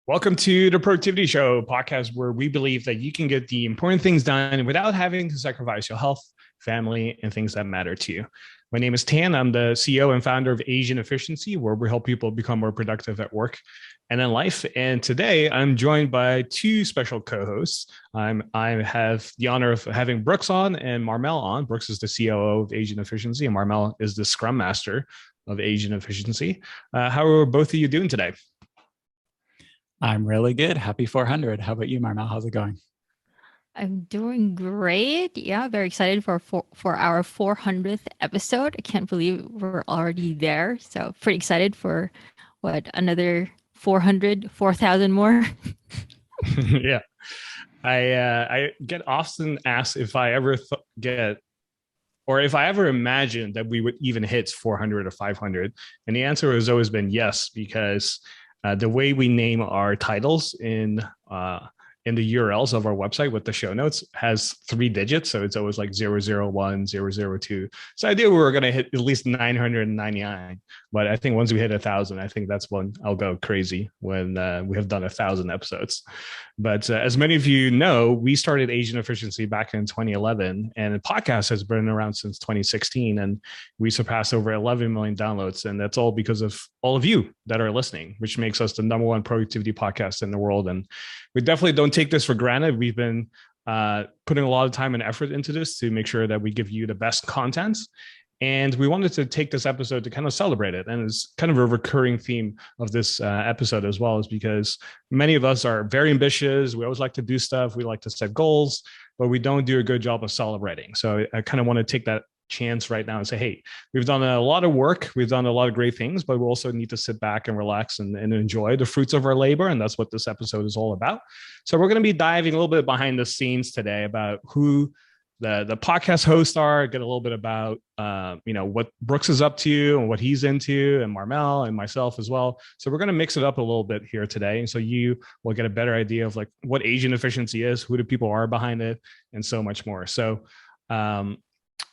Welcome to the Productivity Show podcast, where we believe that you can get the important things done without having to sacrifice your health, family, and things that matter to you. My name is Tan. I'm the CEO and founder of Asian Efficiency, where we help people become more productive at work and in life. And today I'm joined by two special co-hosts. I have the honor of having Brooks on and Marmel on. Brooks is the COO of Asian Efficiency, and Marmel is the Scrum Master of Asian Efficiency. How are both of you doing today? I'm really good. Happy 400. How about you, Marmel? How's it going? I'm doing great. Yeah, very excited for our 400th episode. I can't believe we're already there. So pretty excited for what another 400, 4,000 more. Yeah, I get often asked if I ever get or if I ever imagined that we would even hit 400 or 500, and the answer has always been yes, because the way we name our titles in the URLs of our website with the show notes has 3 digits. So it's always like 001, 002. So I knew we were going to hit at least 999. But I think once we hit 1,000, I think that's when I'll go crazy, when we have done 1,000 episodes. But as many of you know, we started Asian Efficiency back in 2011, and the podcast has been around since 2016, and we surpassed over 11 million downloads. And that's all because of all of you that are listening, which makes us the number one productivity podcast in the world. And we definitely don't take this for granted. We've been putting a lot of time and effort into this to make sure that we give you the best content. And we wanted to take this episode to kind of celebrate it. And it's kind of a recurring theme of this episode as well, is because many of us are very ambitious. We always like to do stuff. We like to set goals, but we don't do a good job of celebrating. So I kind of want to take that chance right now and say, hey, we've done a lot of work. We've done a lot of great things, but we also need to sit back and relax and enjoy the fruits of our labor. And that's what this episode is all about. So we're going to be diving a little bit behind the scenes today about who the podcast hosts are, get a little bit about what Brooks is up to and what he's into, and Marmel and myself as well. So we're going to mix it up a little bit here today, and so you will get a better idea of like what Asian Efficiency is, who the people are behind it, and so much more. So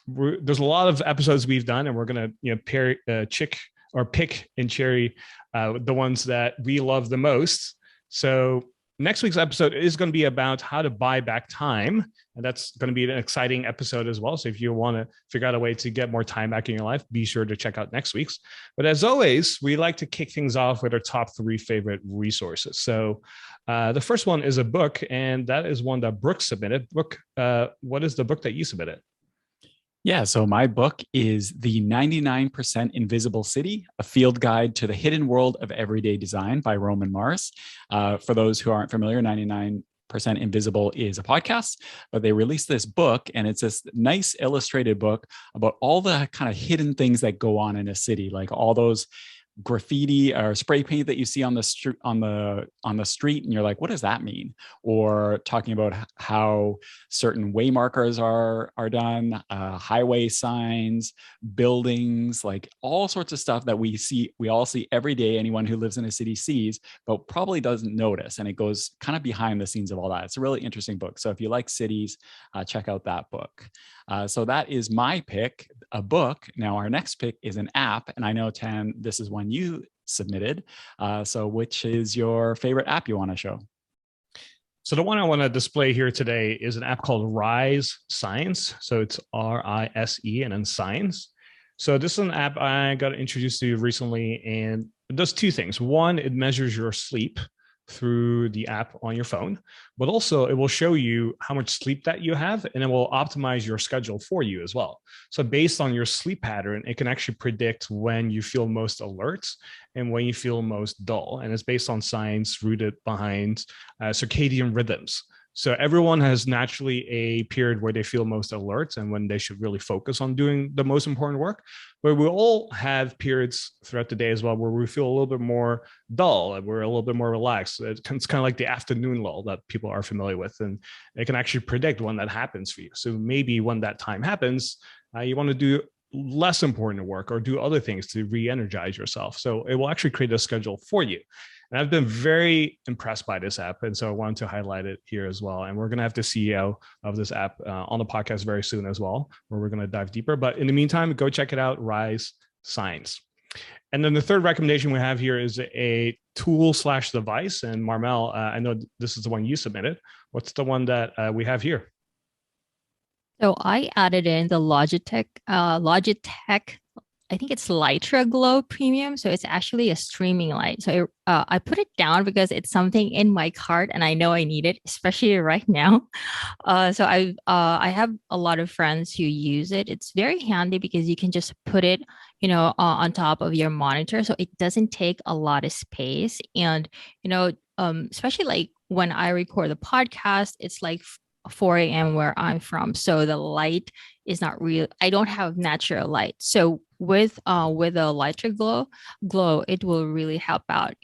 there's a lot of episodes we've done, and we're going to pick and cherry the ones that we love the most. So next week's episode is going to be about how to buy back time. And that's going to be an exciting episode as well. So if you want to figure out a way to get more time back in your life, be sure to check out next week's. But as always, we like to kick things off with our top 3 favorite resources. So the first one is a book, and that is one that Brooks submitted. Brooke, what is the book that you submitted? Yeah, so my book is The 99% Invisible City, a field guide to the hidden world of everyday design by Roman Mars. For those who aren't familiar, 99% Invisible is a podcast, but they released this book, and it's this nice illustrated book about all the kind of hidden things that go on in a city, like all those graffiti or spray paint that you see on the street and you're like, what does that mean? Or talking about how certain way markers are done, highway signs, buildings, like all sorts of stuff that we all see every day. Anyone who lives in a city sees, but probably doesn't notice, and it goes kind of behind the scenes of all that. It's a really interesting book. So if you like cities, check out that book. So that is my pick, a book. Now our next pick is an app, and I know, Tan, this is one you submitted. So which is your favorite app you want to show? So the one I want to display here today is an app called Rise Science. So it's RISE and then Science. So this is an app I got introduced to recently, and it does 2 things. One, it measures your sleep through the app on your phone, but also it will show you how much sleep that you have, and it will optimize your schedule for you as well. So based on your sleep pattern, it can actually predict when you feel most alert and when you feel most dull. And it's based on science rooted behind circadian rhythms. So everyone has naturally a period where they feel most alert and when they should really focus on doing the most important work. But we all have periods throughout the day as well where we feel a little bit more dull and we're a little bit more relaxed. It's kind of like the afternoon lull that people are familiar with, and it can actually predict when that happens for you. So maybe when that time happens, you want to do less important work or do other things to re-energize yourself. So it will actually create a schedule for you. And I've been very impressed by this app. And so I wanted to highlight it here as well. And we're going to have the CEO of this app on the podcast very soon as well, where we're going to dive deeper. But in the meantime, go check it out, Rise Science. And then the third recommendation we have here is a tool slash device. And Marmel, I know this is the one you submitted. What's the one that we have here? So I added in the Logitech, I think it's Litra Glow Premium. So it's actually a streaming light. So I put it down because it's something in my cart and I know I need it, especially right now. So I have a lot of friends who use it. It's very handy because you can just put it, on top of your monitor, so it doesn't take a lot of space. And especially like when I record the podcast, it's like 4 a.m. where I'm from, so the light is not real. I don't have natural light, so with a lighter glow, it will really help out,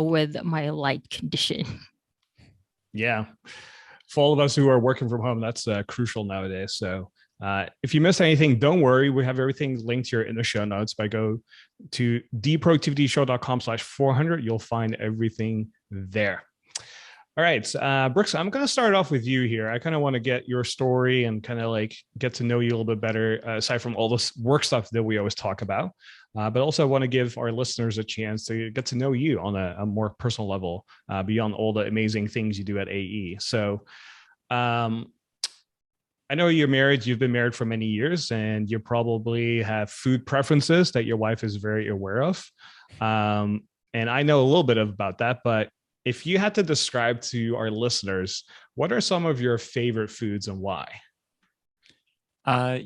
with my light condition. Yeah. For all of us who are working from home, that's crucial nowadays. So if you missed anything, don't worry. We have everything linked here in the show notes. By go to theproductivityshow.com/400. You'll find everything there. All right, Brooks, I'm going to start off with you here. I kind of want to get your story and kind of like get to know you a little bit better, aside from all this work stuff that we always talk about. But also want to give our listeners a chance to get to know you on a more personal level, beyond all the amazing things you do at AE. So I know you're married. You've been married for many years, and you probably have food preferences that your wife is very aware of. And I know a little bit about that, but if you had to describe to our listeners, what are some of your favorite foods and why? I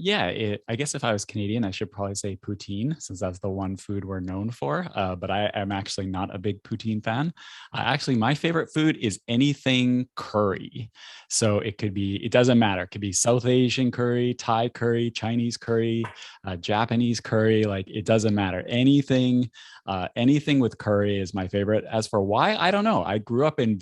guess if I was Canadian, I should probably say poutine, since that's the one food we're known for. But I am actually not a big poutine fan. Actually, my favorite food is anything curry. So it doesn't matter. It could be South Asian curry, Thai curry, Chinese curry, Japanese curry. Like, it doesn't matter. Anything with curry is my favorite. As for why, I don't know. I grew up in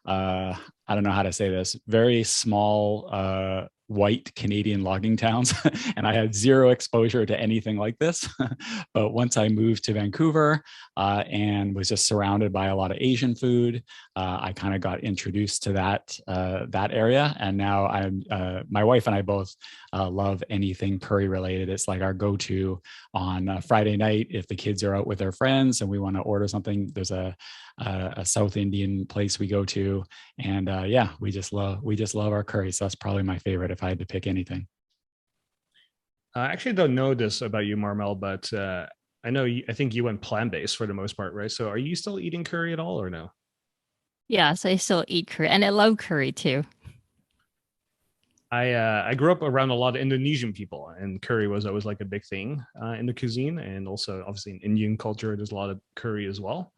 I don't know how to say this, very small, white Canadian logging towns. And I had zero exposure to anything like this. But once I moved to Vancouver and was just surrounded by a lot of Asian food, I kind of got introduced to that area. And now my wife and I both love anything curry related. It's like our go-to on Friday night if the kids are out with their friends and we want to order something. There's a South Indian place we go to, and we just love our curry. So that's probably my favorite if I had to pick anything. I actually don't know this about you, Marmel, but I think you went plant-based for the most part, right? So are you still eating curry at all or no? Yes, I still eat curry, and I love curry too. I grew up around a lot of Indonesian people, and curry was always like a big thing in the cuisine, and also obviously in Indian culture, there's a lot of curry as well.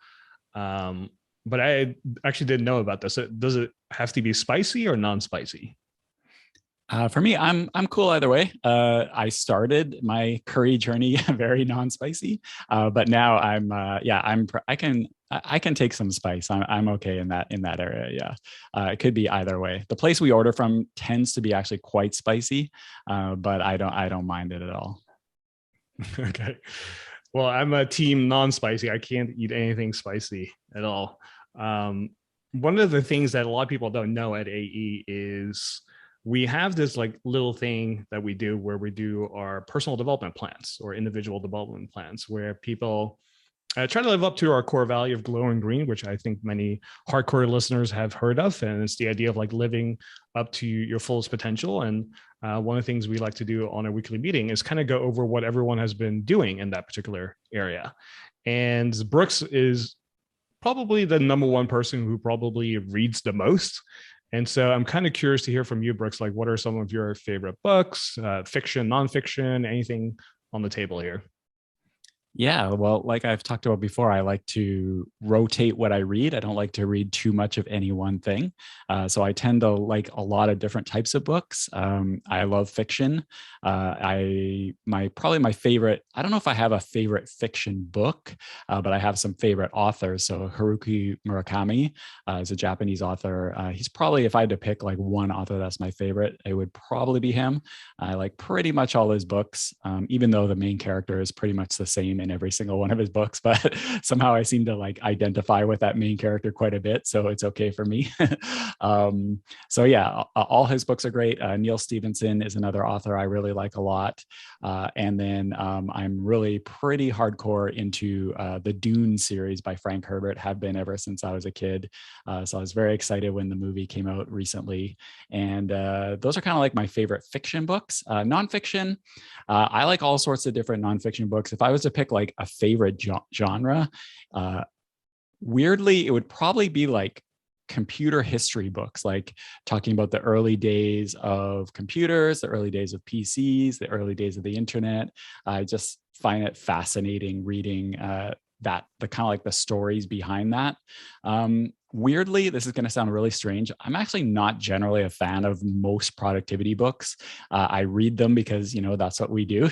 But I actually didn't know about this. Does it have to be spicy or non-spicy? For me, I'm cool either way. I started my curry journey very non-spicy, but now I can take some spice. I'm okay in that area. Yeah, it could be either way. The place we order from tends to be actually quite spicy, but I don't mind it at all. Okay. Well, I'm a team non-spicy. I can't eat anything spicy at all. One of the things that a lot of people don't know at AE is we have this like little thing that we do where we do our personal development plans or individual development plans where people try to live up to our core value of glowing green, which I think many hardcore listeners have heard of. And it's the idea of like living up to your fullest potential. And one of the things we like to do on a weekly meeting is kind of go over what everyone has been doing in that particular area. And Brooks is probably the number one person who probably reads the most. And so I'm kind of curious to hear from you, Brooks, like what are some of your favorite books, fiction, nonfiction, anything on the table here? Yeah, well, like I've talked about before, I like to rotate what I read. I don't like to read too much of any one thing. So I tend to like a lot of different types of books. I love fiction. Probably my favorite, I don't know if I have a favorite fiction book, but I have some favorite authors. So Haruki Murakami is a Japanese author. He's probably, if I had to pick like one author that's my favorite, it would probably be him. I like pretty much all his books, even though the main character is pretty much the same in every single one of his books, but somehow I seem to like identify with that main character quite a bit, so it's okay for me. So yeah, all his books are great. Neil Stevenson is another author I really like a lot. And then I'm really pretty hardcore into the Dune series by Frank Herbert, have been ever since I was a kid. So I was very excited when the movie came out recently. And those are kind of like my favorite fiction books. Nonfiction, I like all sorts of different nonfiction books. If I was to pick like a favorite genre, weirdly, it would probably be like computer history books, like talking about the early days of computers, the early days of PCs, the early days of the internet. I just find it fascinating reading that, the kind of like the stories behind that. Weirdly, this is going to sound really strange, I'm actually not generally a fan of most productivity books. I read them because, you know, that's what we do.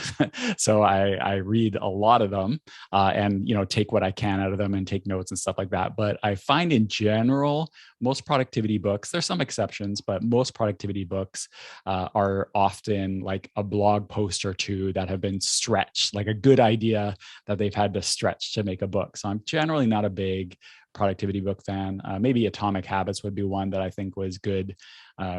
So I read a lot of them and, you know, take what I can out of them and take notes and stuff like that. But I find in general, most productivity books, there's some exceptions, but most productivity books are often like a blog post or two that have been stretched, like a good idea that they've had to stretch to make a book. So I'm generally not a big productivity book fan. Maybe Atomic Habits would be one that I think was good,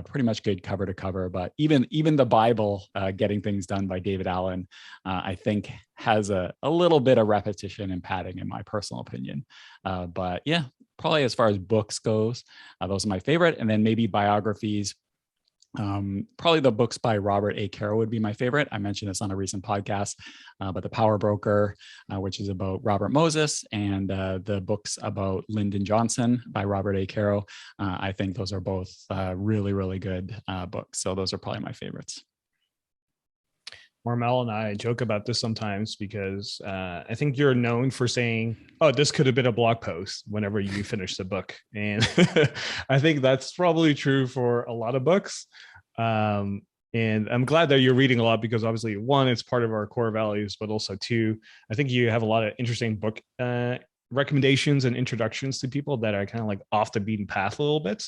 pretty much good cover to cover. But even the Bible, Getting Things Done by David Allen, I think has a little bit of repetition and padding in my personal opinion. But yeah, probably as far as books goes, those are my favorite. And then maybe biographies. Probably the books by Robert A. Caro would be my favorite. I mentioned this on a recent podcast, but The Power Broker, which is about Robert Moses, and the books about Lyndon Johnson by Robert A. Caro. I think those are both really, really good books. So those are probably my favorites. Marmel and I joke about this sometimes because I think you're known for saying, "Oh, this could have been a blog post" whenever you finish the book, and I think that's probably true for a lot of books. And I'm glad that you're reading a lot because obviously, one, it's part of our core values, but also two, I think you have a lot of interesting book recommendations and introductions to people that are kind of like off the beaten path a little bit.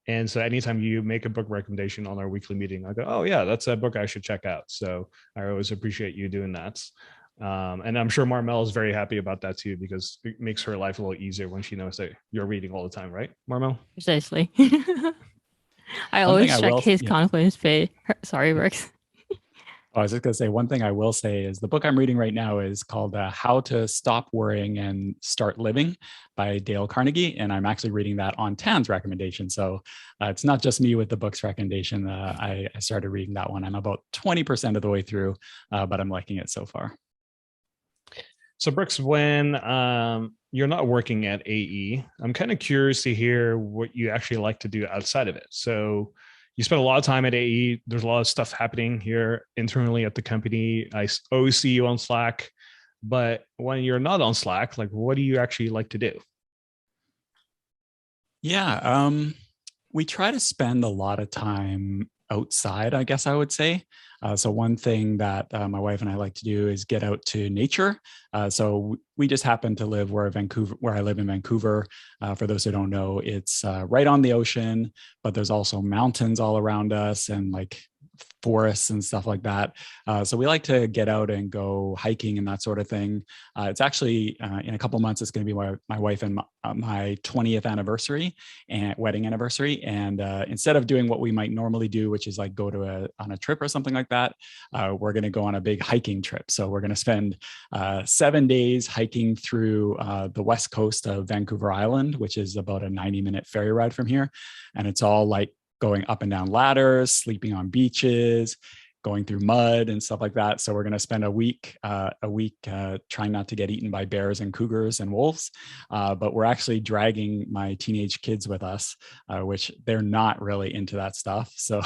And so anytime you make a book recommendation on our weekly meeting, I go, oh yeah, that's a book I should check out. So I always appreciate you doing that. And I'm sure Marmel is very happy about that too, because it makes her life a little easier when she knows that you're reading all the time, right, Marmel? Precisely. I One thing always I check will, his yeah. confidence pay. Sorry, Rex. I was just going to say, one thing I will say is the book I'm reading right now is called How to Stop Worrying and Start Living by Dale Carnegie. And I'm actually reading that on Tan's recommendation. So it's not just me with the book's recommendation. I started reading that one. I'm about 20% of the way through, but I'm liking it so far. So Brooks, when you're not working at AE, I'm kind of curious to hear what you actually like to do outside of it. So you spend a lot of time at AE. There's a lot of stuff happening here internally at the company. I always see you on Slack, but when you're not on Slack, like what do you actually like to do? Yeah, we try to spend a lot of time outside, I guess I would say. So one thing that my wife and I like to do is get out to nature. So we just happen to live where I live in Vancouver. For those who don't know, it's right on the ocean, but there's also mountains all around us and like forests and stuff like that. So we like to get out and go hiking and that sort of thing. It's actually in a couple of months, it's going to be my wife and my 20th anniversary and wedding anniversary. And instead of doing what we might normally do, which is like go to on a trip or something like that, we're going to go on a big hiking trip. So we're going to spend 7 days hiking through the west coast of Vancouver Island, which is about a 90-minute ferry ride from here. And it's all like going up and down ladders, sleeping on beaches, going through mud and stuff like that. So we're going to spend a week trying not to get eaten by bears and cougars and wolves. But we're actually dragging my teenage kids with us, which they're not really into that stuff. So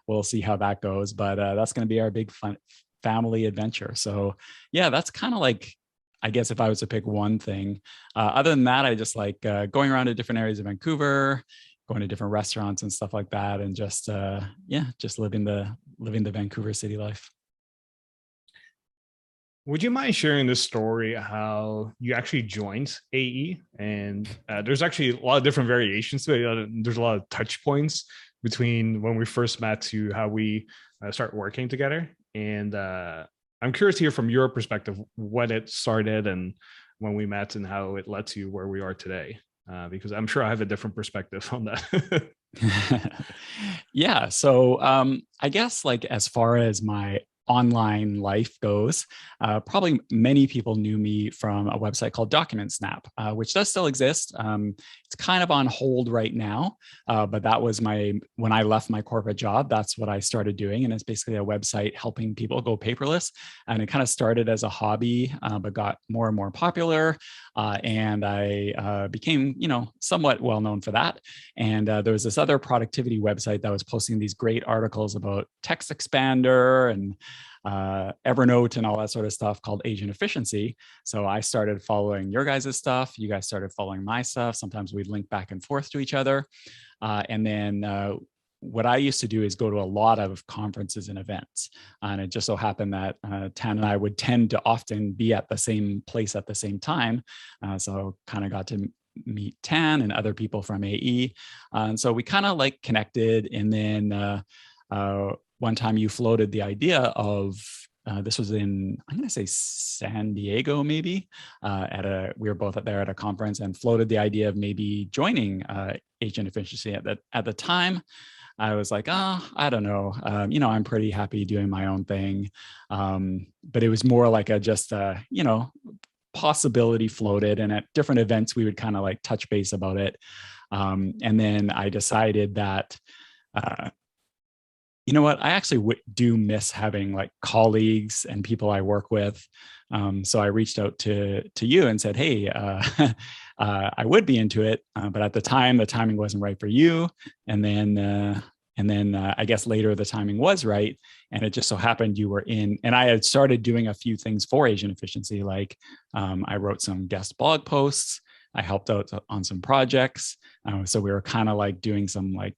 we'll see how that goes. But that's going to be our big fun family adventure. So yeah, that's kind of like, I guess if I was to pick one thing. Other than that, I just like going around to different areas of Vancouver, going to different restaurants and stuff like that, and just just living the Vancouver city life. Would you mind sharing this story how you actually joined AE? And there's actually a lot of different variations to it. There's a lot of touch points between when we first met to how we start working together. And I'm curious to hear from your perspective when it started and when we met and how it led to where we are today. Because I'm sure I have a different perspective on that. Yeah. So I guess like as far as my online life goes, probably many people knew me from a website called Document Snap, which does still exist. It's kind of on hold right now, but that was when I left my corporate job, that's what I started doing. And it's basically a website helping people go paperless. And it kind of started as a hobby, but got more and more popular. And I became, somewhat well known for that. And there was this other productivity website that was posting these great articles about text expander and Evernote and all that sort of stuff called Agent Efficiency. So I started following your guys' stuff. You guys started following my stuff. Sometimes we'd link back and forth to each other. And then what I used to do is go to a lot of conferences and events. And it just so happened that Tan and I would tend to often be at the same place at the same time. So kind of got to meet Tan and other people from AE. And so we kind of like connected. And then one time you floated the idea of this was I'm going to say San Diego, maybe. We were both there at a conference and floated the idea of maybe joining Agent Efficiency. At the time, I was like, I don't know. I'm pretty happy doing my own thing. But it was more like possibility floated, and at different events we would kind of like touch base about it. And then I decided that you know what, I actually do miss having like colleagues and people I work with. So I reached out to you and said, hey, I would be into it, but at the time the timing wasn't right for you. And then I guess later the timing was right. And it just so happened you were in, and I had started doing a few things for Agent Efficiency. Like I wrote some guest blog posts. I helped out on some projects. So we were kind of like doing some like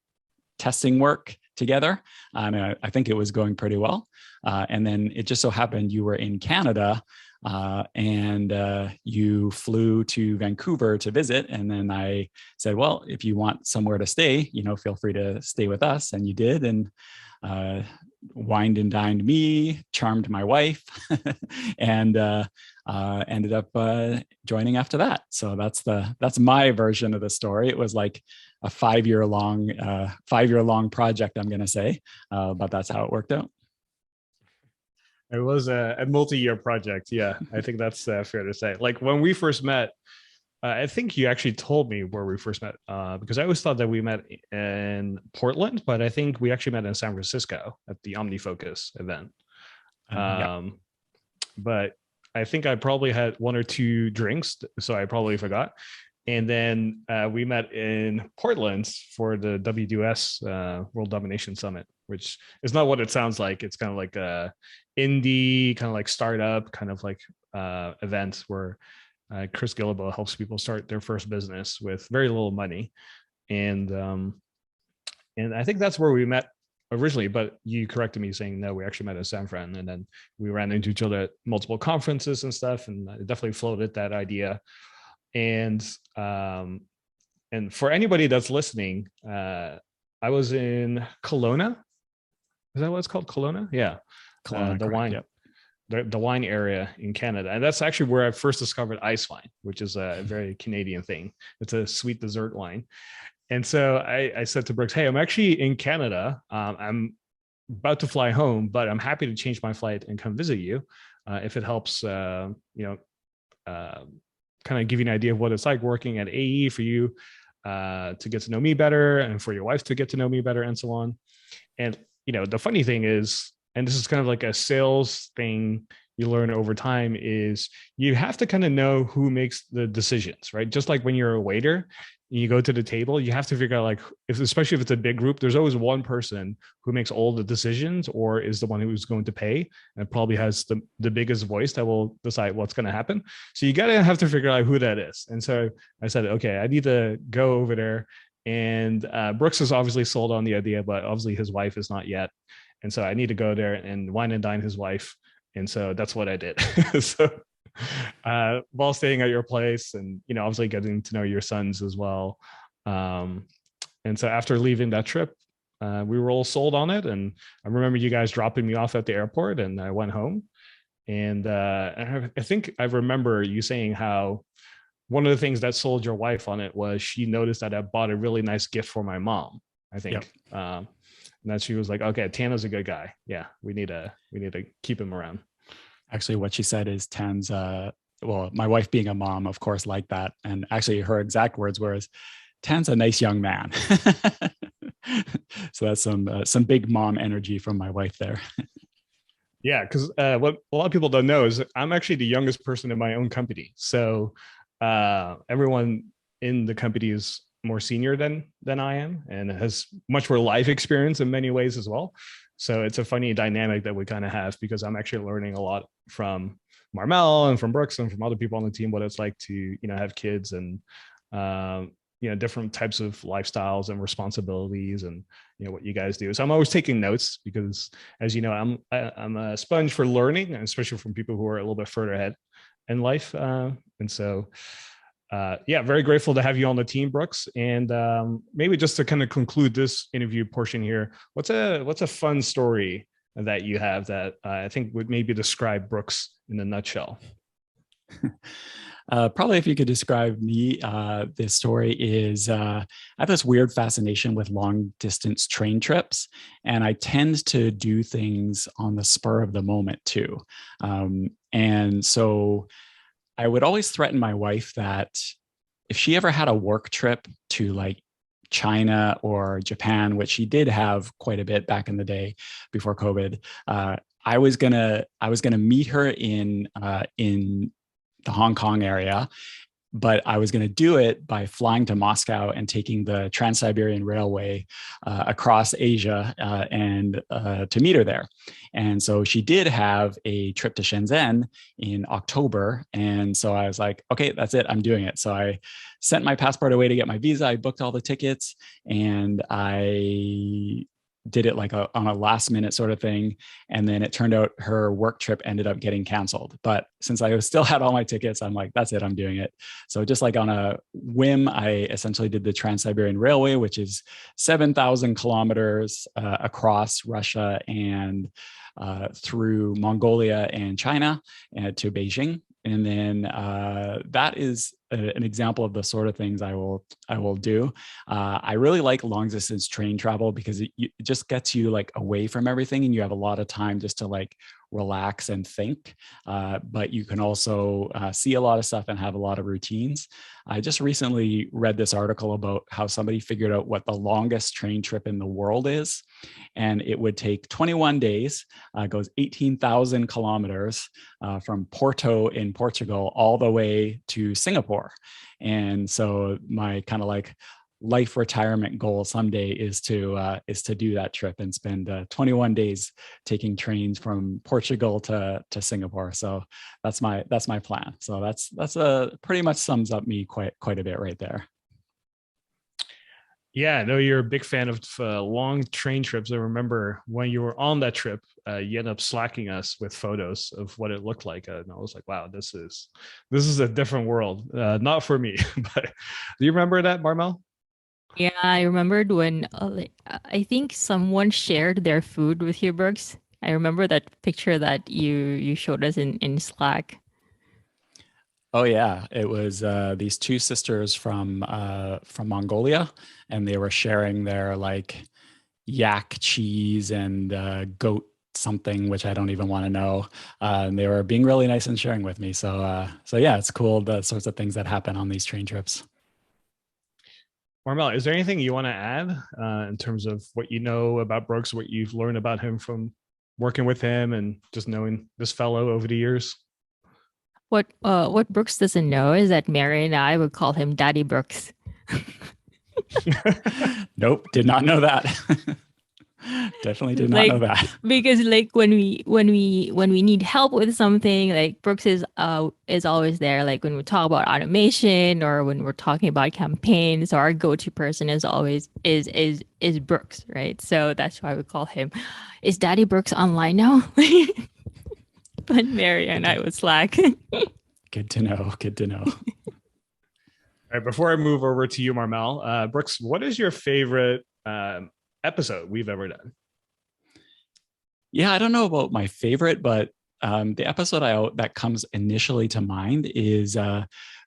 testing work together. And I think it was going pretty well. And then it just so happened you were in Canada and you flew to Vancouver to visit. And then I said, well, if you want somewhere to stay, feel free to stay with us. And you did. And wined and dined me, charmed my wife, and ended up joining after that. So that's my version of the story. It was like a 5-year long project, I'm going to say, but that's how it worked out. It was a multi-year project. Yeah, I think that's fair to say. Like when we first met, I think you actually told me where we first met, because I always thought that we met in Portland, but I think we actually met in San Francisco at the OmniFocus event. Yeah. But I think I probably had 1 or 2 drinks, so I probably forgot. And then we met in Portland for the WDS World Domination Summit, which is not what it sounds like. It's kind of like a indie, kind of like startup, kind of like event where Chris Gillibo helps people start their first business with very little money. And I think that's where we met originally, but you corrected me saying no, we actually met in San Fran, and then we ran into each other at multiple conferences and stuff, and I definitely floated that idea. And for anybody that's listening, I was in Kelowna. Is that what it's called? Kelowna? Yeah. Kelowna, the correct, wine. yep. The wine area in Canada. And that's actually where I first discovered ice wine, which is a very Canadian thing. It's a sweet dessert wine. And so I said to Brooks, hey, I'm actually in Canada. I'm about to fly home, but I'm happy to change my flight and come visit you if it helps, kind of give you an idea of what it's like working at AE for you to get to know me better and for your wife to get to know me better and so on. And, the funny thing is, and this is kind of like a sales thing you learn over time, is you have to kind of know who makes the decisions, right? Just like when you're a waiter, you go to the table, you have to figure out, like, especially if it's a big group, there's always one person who makes all the decisions or is the one who's going to pay and probably has the biggest voice that will decide what's going to happen. So you got to have to figure out who that is. And so I said, okay, I need to go over there. And Brooks is obviously sold on the idea, but obviously his wife is not yet. And so I need to go there and wine and dine his wife. And so that's what I did. So while staying at your place and, obviously getting to know your sons as well. And so after leaving that trip, we were all sold on it. And I remember you guys dropping me off at the airport and I went home. And I think I remember you saying how one of the things that sold your wife on it was she noticed that I bought a really nice gift for my mom, I Yep. think. And that she was like, okay, Tana's a good guy. Yeah, we need to keep him around. Actually, what she said is Tan's, well, my wife being a mom, of course, like that. And actually, her exact words were, Tan's a nice young man. So that's some big mom energy from my wife there. Yeah, because what a lot of people don't know is I'm actually the youngest person in my own company. So everyone in the company is more senior than I am and has much more life experience in many ways as well. So it's a funny dynamic that we kind of have because I'm actually learning a lot from Marmel and from Brooks and from other people on the team what it's like to have kids and different types of lifestyles and responsibilities and what you guys do. So I'm always taking notes because, as you know, I'm a sponge for learning, and especially from people who are a little bit further ahead in life. And so, yeah, very grateful to have you on the team, Brooks. And maybe just to kind of conclude this interview portion here, what's a fun story that you have that I think would maybe describe Brooks in a nutshell? Probably if you could describe me, this story is I have this weird fascination with long distance train trips, and I tend to do things on the spur of the moment too. And so I would always threaten my wife that if she ever had a work trip to like China or Japan, which she did have quite a bit back in the day before COVID, I was gonna meet her in the Hong Kong area, but I was going to do it by flying to Moscow and taking the Trans-Siberian Railway across Asia and to meet her there. And so she did have a trip to Shenzhen in October. And so I was like, okay, that's it. I'm doing it. So I sent my passport away to get my visa. I booked all the tickets and I did it like on a last minute sort of thing. And then it turned out her work trip ended up getting canceled. But since I still had all my tickets, I'm like, that's it, I'm doing it. So just like on a whim, I essentially did the Trans-Siberian Railway, which is 7,000 kilometers across Russia and through Mongolia and China to Beijing. And then that is an example of the sort of things I will do. I really like long distance train travel because it just gets you like away from everything, and you have a lot of time just to like relax and think. But you can also see a lot of stuff and have a lot of routines. I just recently read this article about how somebody figured out what the longest train trip in the world is, and it would take 21 days. Goes 18,000 kilometers from Porto in Portugal all the way to Singapore. And so my kind of like life retirement goal someday is to do that trip and spend 21 days taking trains from Portugal to Singapore. So that's my plan. So that's a pretty much sums up me quite a bit right there. Yeah, I know you're a big fan of long train trips. I remember when you were on that trip, you ended up slacking us with photos of what it looked like, and I was like, "Wow, this is a different world." Not for me, but do you remember that, Marmel? Yeah, I remembered when I think someone shared their food with you, Brooks. I remember that picture that you showed us in Slack. Oh yeah, it was these two sisters from Mongolia, and they were sharing their like yak cheese and goat something, which I don't even want to know. And they were being really nice and sharing with me. So yeah, it's cool the sorts of things that happen on these train trips. Marmel, is there anything you want to add in terms of what you know about Brooks, what you've learned about him from working with him and just knowing this fellow over the years? What Brooks doesn't know is that Mary and I would call him Daddy Brooks. Nope, did not know that. Definitely did not Like know that. because like when we need help with something, like Brooks is always there. Like when we talk about automation or when we're talking about campaigns, our go-to person is always is Brooks, right? So that's why we call him. Is Daddy Brooks online now? But Mary and Good I to, would Slack. good to know. Good to know. All right, before I move over to you, Marmel, Brooks, what is your favorite episode we've ever done? Yeah, I don't know about my favorite, but The episode that comes initially to mind is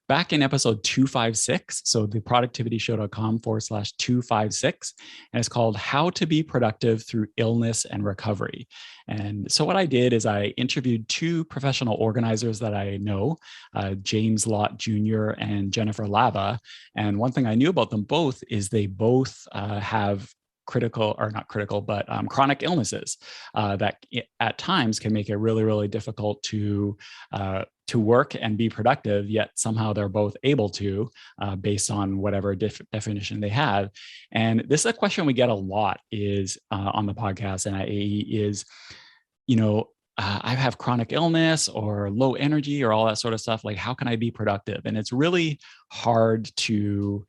back in episode 256. So the productivityshow.com/256. And it's called How to Be Productive Through Illness and Recovery. And so what I did is I interviewed two professional organizers that I know, James Lott Jr. and Jennifer Lava. And one thing I knew about them both is they both have chronic illnesses that at times can make it really, really difficult to work and be productive, yet somehow they're both able to, based on whatever definition they have. And this is a question we get a lot is on the podcast and at AE is, I have chronic illness or low energy or all that sort of stuff. Like, how can I be productive? And it's really hard to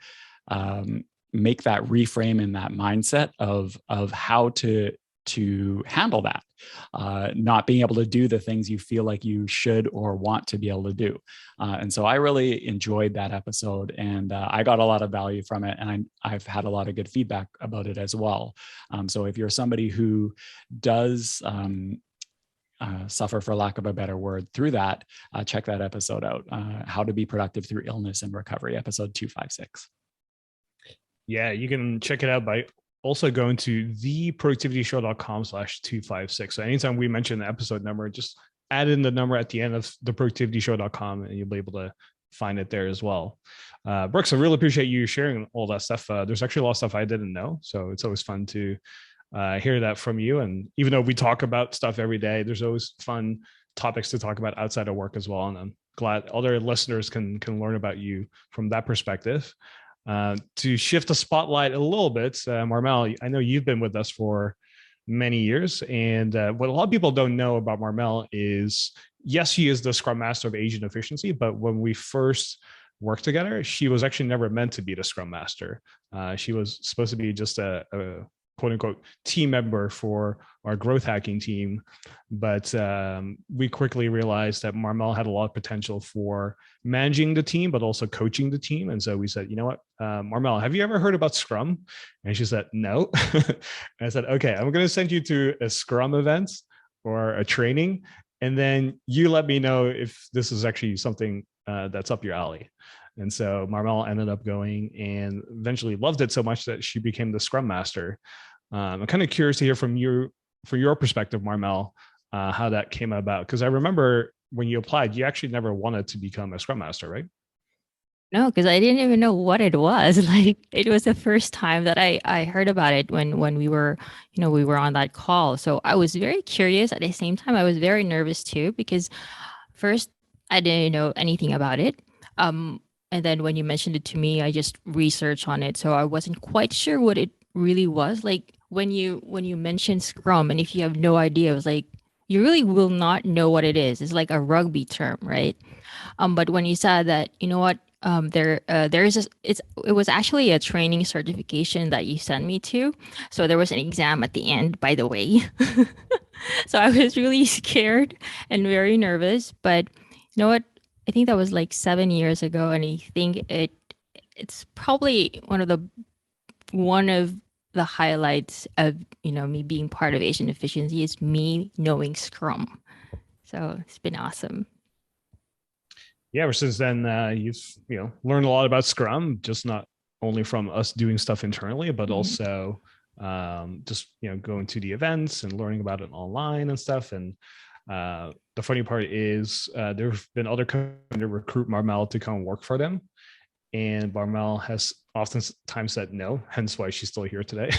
make that reframe in that mindset of how to handle that, not being able to do the things you feel like you should or want to be able to do. And so I really enjoyed that episode, and I got a lot of value from it, and I've had a lot of good feedback about it as well. So if you're somebody who does suffer, for lack of a better word, through that, check that episode out, How to Be Productive Through Illness and Recovery, episode 256. Yeah, you can check it out by also going to theproductivityshow.com/256. So anytime we mention the episode number, just add in the number at the end of theproductivityshow.com and you'll be able to find it there as well. Brooks, I really appreciate you sharing all that stuff. There's actually a lot of stuff I didn't know. So it's always fun to hear that from you. And even though we talk about stuff every day, there's always fun topics to talk about outside of work as well. And I'm glad other listeners can learn about you from that perspective. To shift the spotlight a little bit, Marmel, I know you've been with us for many years. And what a lot of people don't know about Marmel is, yes, she is the Scrum Master of Asian Efficiency, but when we first worked together, she was actually never meant to be the Scrum Master. She was supposed to be just a quote unquote team member for our growth hacking team. But we quickly realized that Marmel had a lot of potential for managing the team, but also coaching the team. And so we said, you know what, Marmel, have you ever heard about Scrum? And she said, no. And I said, okay, I'm going to send you to a Scrum event or a training. And then you let me know if this is actually something that's up your alley. And so Marmel ended up going and eventually loved it so much that she became the Scrum Master. I'm kind of curious to hear from your perspective, Marmel, how that came about. Because I remember when you applied, you actually never wanted to become a Scrum Master, right? No, because I didn't even know what it was. Like, it was the first time that I heard about it when we were, we were on that call. So I was very curious. At the same time, I was very nervous too, because first I didn't know anything about it. And then when you mentioned it to me, I just researched on it. So I wasn't quite sure what it really was. Like, when you mentioned Scrum, and if you have no idea, it was like, you really will not know what it is. It's like a rugby term, right? But when you said that, you know what, it was actually a training certification that you sent me to. So there was an exam at the end, by the way. So I was really scared and very nervous. But you know what? I think that was like 7 years ago, and I think it's probably one of the highlights of me being part of Asian Efficiency is me knowing Scrum. So it's been awesome. Yeah, ever since then, you've learned a lot about Scrum, just not only from us doing stuff internally, but also just going to the events and learning about it online and stuff. And the funny part is there have been other companies to recruit Marmel to come work for them. And Marmel has oftentimes said no, hence why she's still here today.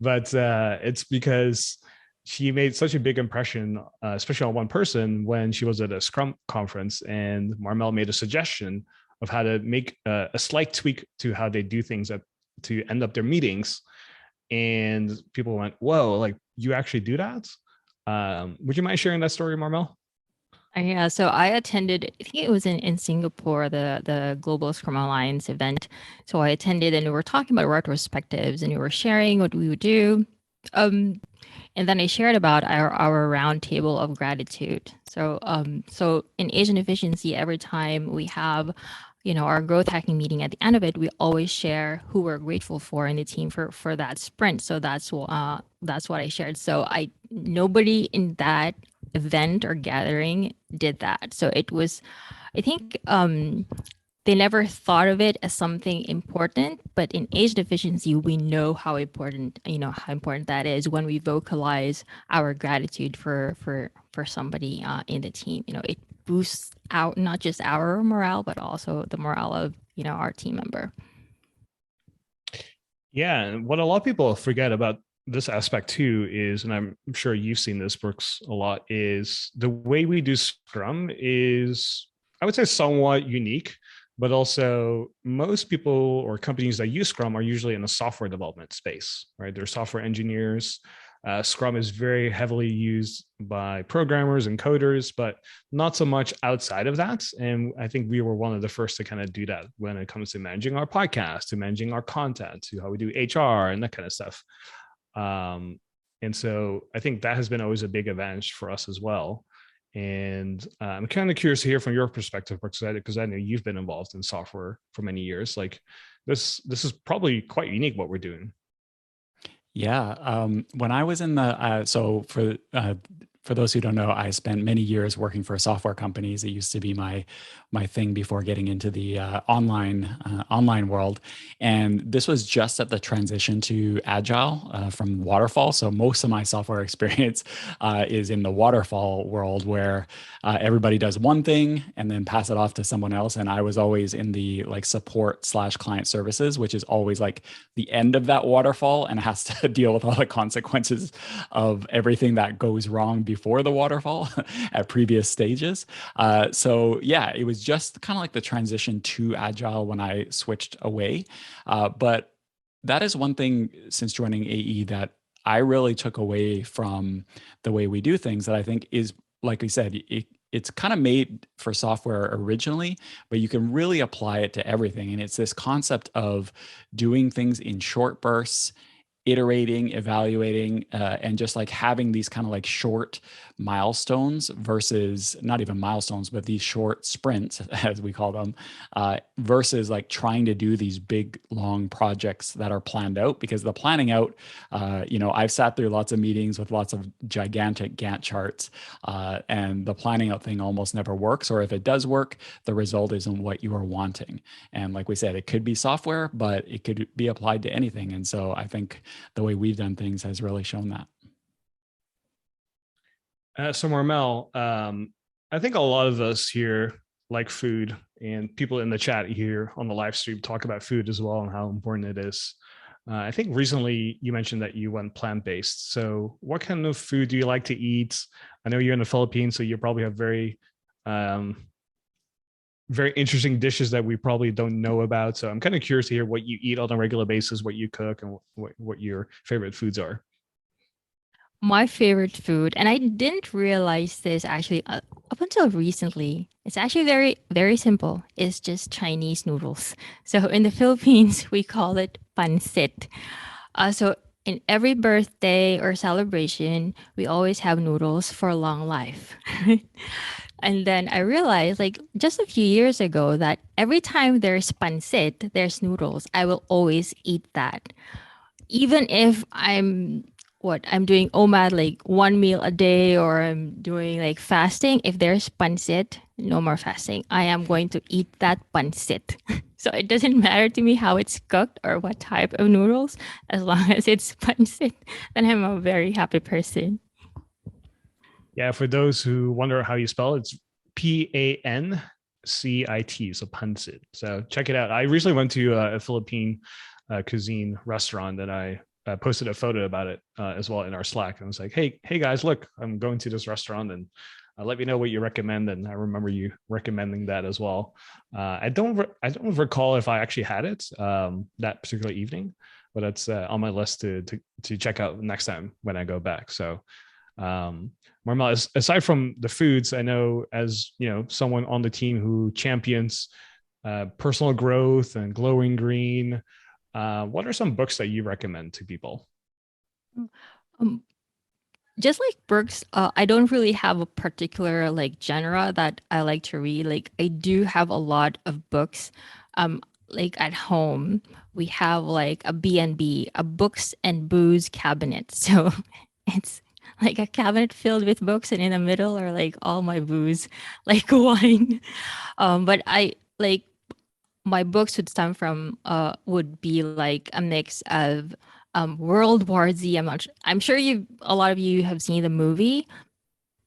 But it's because she made such a big impression, especially on one person, when she was at a Scrum conference, and Marmel made a suggestion of how to make a slight tweak to how they do things to end up their meetings. And people went, whoa, like, you actually do that? Would you mind sharing that story, Marmel? Yeah, so I attended, I think it was in Singapore, the Global Scrum Alliance event. So I attended, and we were talking about retrospectives, and we were sharing what we would do. And then I shared about our round table of gratitude. So so in Asian Efficiency, every time we have our growth hacking meeting, at the end of it, we always share who we're grateful for in the team for that sprint. So that's what I shared. So nobody in that event or gathering did that. So it was, I think, they never thought of it as something important, but in age deficiency, we know how important, how important that is when we vocalize our gratitude for somebody in the team. It boosts out not just our morale, but also the morale of, our team member. Yeah, and what a lot of people forget about this aspect too is, and I'm sure you've seen this, Brooks, a lot, is the way we do Scrum is, I would say, somewhat unique, but also most people or companies that use Scrum are usually in the software development space, right? They're software engineers. Scrum is very heavily used by programmers and coders, but not so much outside of that. And I think we were one of the first to kind of do that when it comes to managing our podcast, to managing our content, to how we do HR and that kind of stuff. And so I think that has been always a big advantage for us as well. And I'm kind of curious to hear from your perspective, because I know you've been involved in software for many years. Like this is probably quite unique what we're doing. Yeah. When I was in the for those who don't know, I spent many years working for software companies. It used to be my thing before getting into the online world, and this was just at the transition to agile from waterfall. So most of my software experience is in the waterfall world, where everybody does one thing and then pass it off to someone else. And I was always in the like support / client services, which is always like the end of that waterfall and has to deal with all the consequences of everything that goes wrong before the waterfall at previous stages. So yeah, it was just kind of like the transition to agile when I switched away. But that is one thing since joining AE that I really took away from the way we do things, that I think is, like we said, it's kind of made for software originally, but you can really apply it to everything. And it's this concept of doing things in short bursts, iterating, evaluating, and just like having these kind of like short milestones versus not even milestones, but these short sprints, as we call them, versus like trying to do these big, long projects that are planned out. Because the planning out, I've sat through lots of meetings with lots of gigantic Gantt charts, and the planning out thing almost never works. Or if it does work, the result isn't what you are wanting. And like we said, it could be software, but it could be applied to anything. And so I think the way we've done things has really shown that. So Marmel, I think a lot of us here like food, and people in the chat here on the live stream talk about food as well and how important it is. I think recently you mentioned that you went plant-based. So what kind of food do you like to eat? I know you're in the Philippines, so you probably have very, very interesting dishes that we probably don't know about. So I'm kind of curious to hear what you eat on a regular basis, what you cook, and what your favorite foods are. My favorite food, and I didn't realize this actually up until recently. It's actually very, very simple. It's just Chinese noodles. So in the Philippines, we call it pancit. So in every birthday or celebration, we always have noodles for long life. And then I realized, like just a few years ago, that every time there's pancit, there's noodles, I will always eat that. Even if I'm doing OMAD like one meal a day, or I'm doing like fasting, if there's pancit, no more fasting. I am going to eat that pancit. So it doesn't matter to me how it's cooked or what type of noodles, as long as it's pancit, then I'm a very happy person. Yeah, for those who wonder how you spell it, it's Pancit, so pancit. So check it out. I recently went to a Philippine cuisine restaurant that I posted a photo about it as well in our Slack. And I was like, hey guys, look, I'm going to this restaurant, and let me know what you recommend. And I remember you recommending that as well. I don't recall if I actually had it that particular evening, but it's on my list to check out next time when I go back. So Marmel, aside from the foods, I know, as you know, someone on the team who champions personal growth and glowing green, what are some books that you recommend to people? Um, just like Brooks, I don't really have a particular like genre that I like to read. Like I do have a lot of books. Like at home, we have like a B&B, a books and booze cabinet. So it's like a cabinet filled with books, and in the middle are like all my booze, like wine. But I like my books would stem from would be like a mix of World War Z. I'm sure you a lot of you have seen the movie,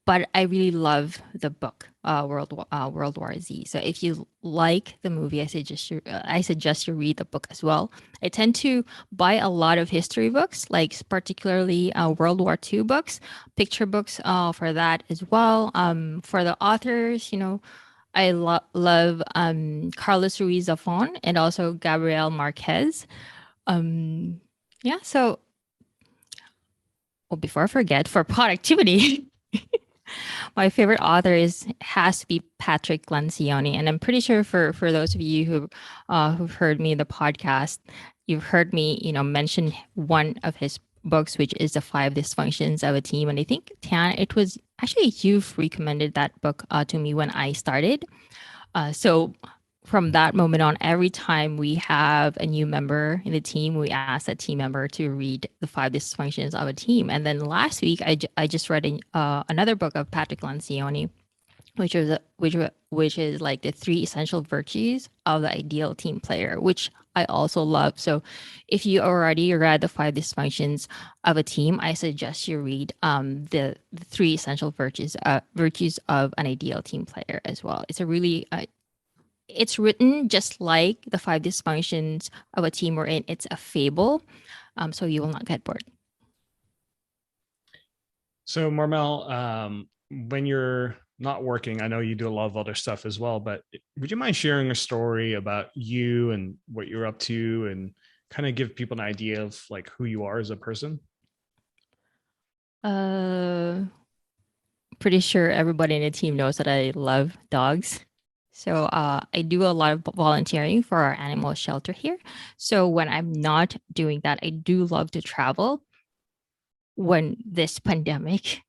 but I really love the book, World War Z. So if you like the movie, I suggest you read the book as well. I tend to buy a lot of history books, like particularly World War II books, picture books for that as well. For the authors, I love Carlos Ruiz Zafón and also Gabriel Marquez. Um, yeah, so well, before I forget, for productivity, my favorite author has to be Patrick Lencioni, and I'm pretty sure for those of you who've heard me in the podcast, you've heard me mention one of his books, which is the Five Dysfunctions of a Team. And I think Tan, it was actually you've recommended that book to me when I started. So from that moment on, every time we have a new member in the team, we ask that team member to read the Five Dysfunctions of a Team. And then last week, I just read another book of Patrick Lencioni, which is like the three essential virtues of the ideal team player, which I also love. So if you already read the Five Dysfunctions of a Team, I suggest you read the three essential virtues of an ideal team player as well. It's written just like the Five Dysfunctions of a Team we're in. It's a fable, so you will not get bored. So Marmel, when you're not working, I know you do a lot of other stuff as well, but would you mind sharing a story about you and what you're up to and kind of give people an idea of like who you are as a person? Uh, Pretty sure everybody in the team knows that I love dogs. So I do a lot of volunteering for our animal shelter here. So when I'm not doing that, I do love to travel when this pandemic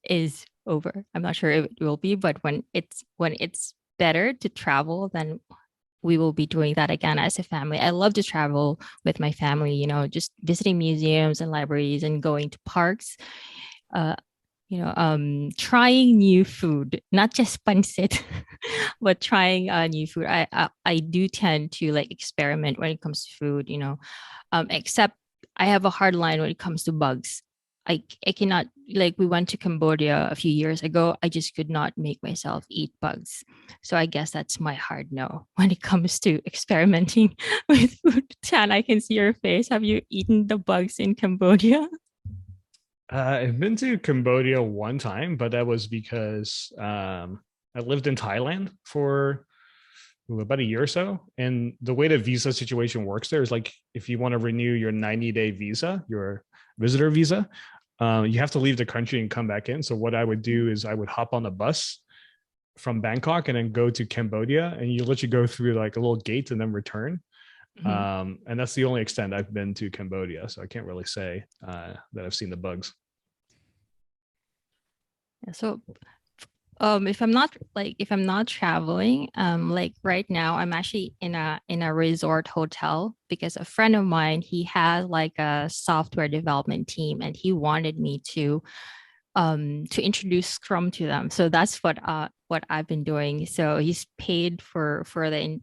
is over. I'm not sure if it will be, but when it's better to travel, then we will be doing that again as a family. I love to travel with my family, just visiting museums and libraries and going to parks. Uh, trying new food, not just pancit, but trying new food. I do tend to like experiment when it comes to food, except I have a hard line when it comes to bugs. I cannot, like, we went to Cambodia a few years ago. I just could not make myself eat bugs. So I guess that's my hard no when it comes to experimenting with food. Tan, I can see your face. Have you eaten the bugs in Cambodia? I've been to Cambodia one time, but that was because I lived in Thailand for about a year or so. And the way the visa situation works there is like if you want to renew your 90-day visa, your visitor visa, you have to leave the country and come back in. So what I would do is I would hop on a bus from Bangkok and then go to Cambodia, and you let you go through like a little gate and then return. Mhm. And that's the only extent I've been to Cambodia. So I can't really say that I've seen the bugs. Yeah, so if I'm not traveling, like right now I'm actually in a resort hotel because a friend of mine, he has like a software development team and he wanted me to introduce Scrum to them. So that's what I've been doing. So he's paid for the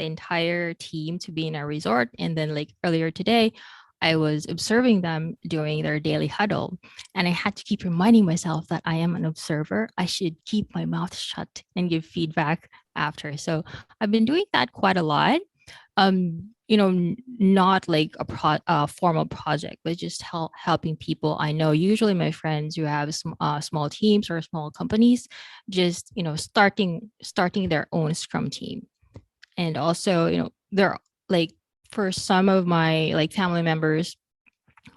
entire team to be in a resort, and then like earlier today, I was observing them doing their daily huddle, and I had to keep reminding myself that I am an observer. I should keep my mouth shut and give feedback after. So I've been doing that quite a lot. Not like a formal project, but just helping people I know, usually my friends who have small teams or small companies, just starting their own Scrum team. And also, they're like, for some of my like family members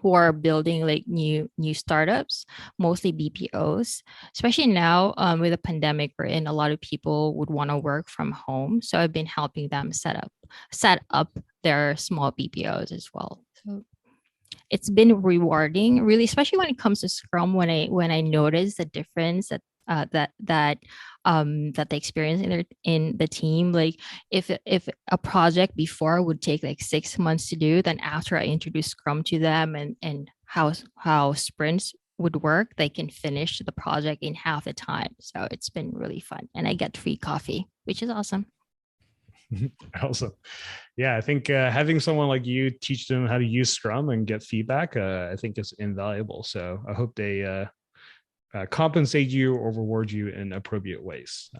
who are building like new startups, mostly BPOs. Especially now, with the pandemic we're in, a lot of people would want to work from home. So I've been helping them set up their small BPOs as well. So it's been rewarding, really, especially when it comes to Scrum. When I notice the difference that they experience in the team. Like if a project before would take like 6 months to do, then after I introduce Scrum to them and how sprints would work, they can finish the project in half the time. So it's been really fun. And I get free coffee, which is awesome. Also, yeah, I think having someone like you teach them how to use Scrum and get feedback, I think is invaluable. So I hope they compensate you or reward you in appropriate ways.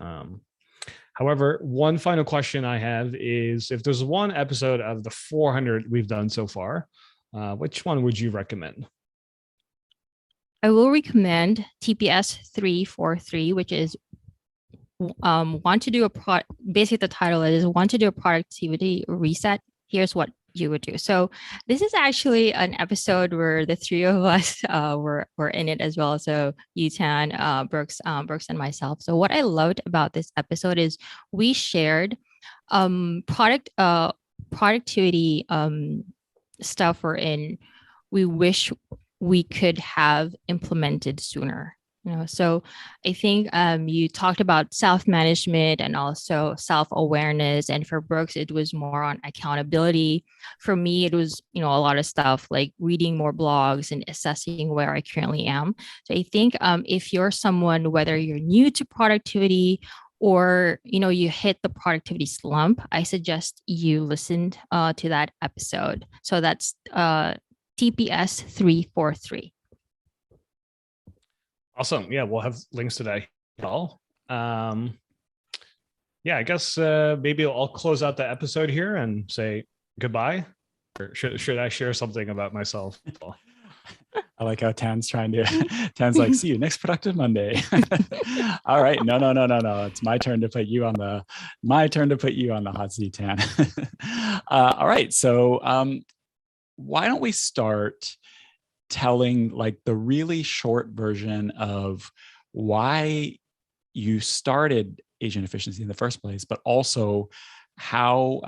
However, one final question I have is, if there's one episode of the 400 we've done so far, which one would you recommend? I will recommend TPS343, which is want to do basically the title is want to do a productivity reset. Here's what you would do. So this is actually an episode where the three of us were in it as well. So Yutan, Brooks, and myself. So what I loved about this episode is we shared productivity stuff we wish we could have implemented sooner. So I think you talked about self-management and also self-awareness. And for Brooks, it was more on accountability. For me, it was, a lot of stuff like reading more blogs and assessing where I currently am. So I think if you're someone, whether you're new to productivity or, you hit the productivity slump, I suggest you listen to that episode. So that's TPS 343. Awesome. Yeah, we'll have links to that all. Yeah, I guess maybe I'll close out the episode here and say goodbye. Or should I share something about myself? I like how Tan's like, see you next productive Monday. All right. No. It's my turn to put you on the hot seat, Tan. All right. So why don't we start telling like the really short version of why you started Asian Efficiency in the first place, but also how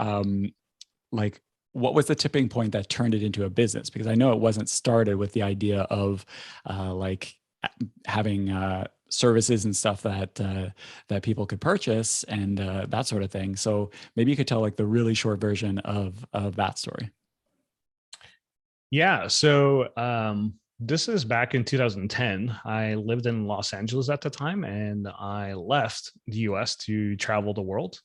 what was the tipping point that turned it into a business? Because I know it wasn't started with the idea of having services and stuff that people could purchase and that sort of thing. So maybe you could tell like the really short version of that story. Yeah. So this is back in 2010. I lived in Los Angeles at the time, and I left the US to travel the world.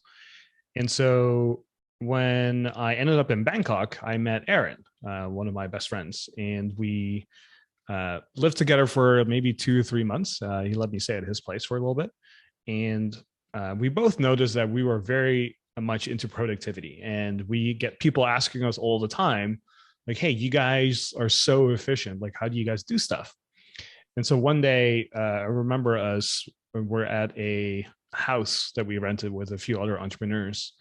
And so when I ended up in Bangkok, I met Aaron, one of my best friends, and we lived together for maybe 2 or 3 months. He let me stay at his place for a little bit. And we both noticed that we were very much into productivity, and we get people asking us all the time, like, hey, you guys are so efficient. Like, how do you guys do stuff? And so one day, I remember we're at a house that we rented with a few other entrepreneurs.